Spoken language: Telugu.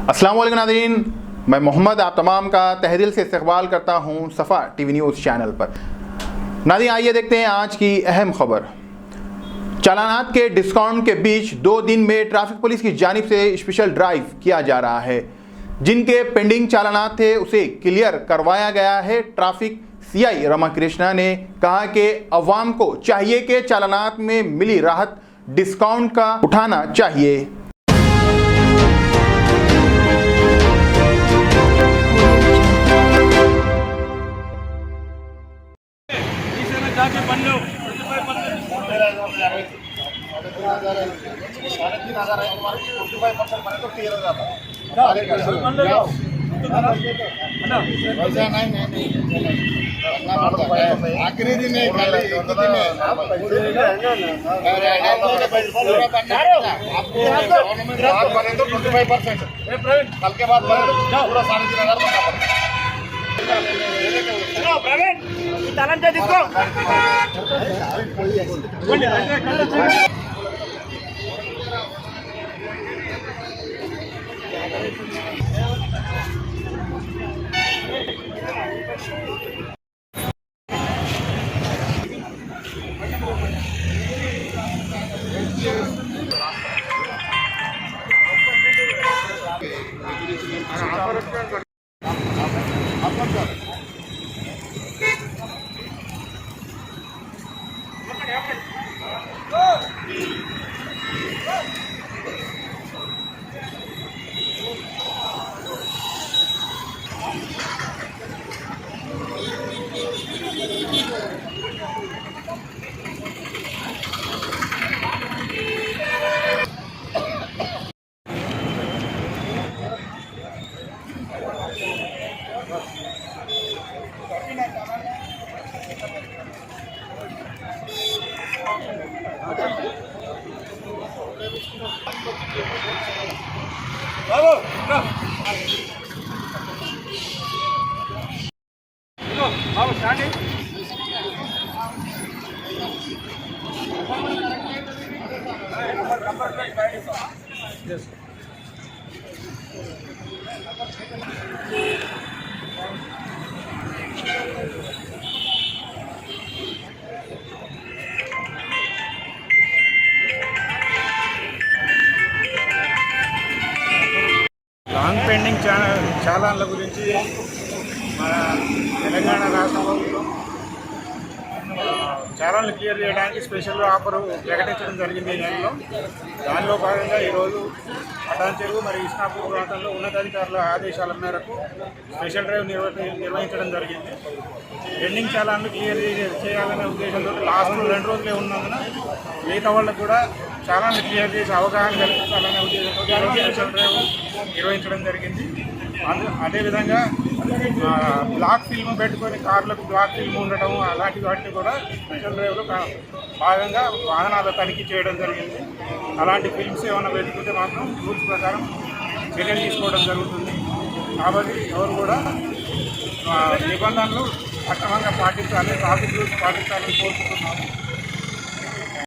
अस्सलाम वालेकुम नाज़रीन, मैं मोहम्मद आप तमाम का तहे दिल से इस्तकबाल करता हूँ सफ़ा टीवी न्यूज़ चैनल पर। नाज़रीन आइए देखते हैं आज की अहम खबर। चालानात के डिस्काउंट के बीच 2 दिन में ट्रैफिक पुलिस की जानिब से स्पेशल ड्राइव किया जा रहा है। जिनके पेंडिंग चालानात थे उसे क्लियर करवाया गया है। ट्रैफिक सीआई रमा कृष्णा ने कहा कि अवाम को चाहिए कि चालानात में मिली राहत डिस्काउंट का उठाना चाहिए। आखिरी दिन है कल के बाद पूरा 3,500 లాంగ్ పెండింగ్ చాలాన్ల గురించి మన తెలంగాణ రాష్ట్ర ప్రభుత్వం చాలాన్లు క్లియర్ చేయడానికి స్పెషల్ ఆఫర్ ప్రకటించడం జరిగింది ఈ నెలలో. దానిలో భాగంగా ఈరోజు పటాన్ చెరువు మరియు ఇస్నాపూర్ ప్రాంతంలో ఉన్నతాధికారుల ఆదేశాల మేరకు స్పెషల్ డ్రైవ్ నిర్వహించడం జరిగింది. పెండింగ్ చాలాన్లు క్లియర్ చేయాలనే ఉద్దేశంతో లాస్ట్ 2 రోజులే ఉన్నందున మిగతా వాళ్ళకు కూడా చాలాన్లు క్లియర్ చేసి అవగాహన కల్పించాలనే ఉద్దేశంతో స్పెషల్ డ్రైవ్ నిర్వహించడం జరిగింది. అదేవిధంగా బ్లాక్ ఫిల్మ్ పెట్టుకొని కార్లకు బ్లాక్ ఫిల్మ్ ఉండటం అలాంటి వాటిని కూడా స్పెషల్ డ్రైవ్లో భాగంగా వాహనాల తనిఖీ చేయడం జరిగింది. అలాంటి ఫిల్మ్స్ ఏమైనా పెట్టుకుంటే మాత్రం రూల్స్ ప్రకారం చర్యలు తీసుకోవడం జరుగుతుంది. కాబట్టి ఎవరు కూడా నిబంధనలు సక్రమంగా పాటించాలి, ట్రాఫిక్ రూల్స్ పాటించాలని కోరుకుంటున్నాము.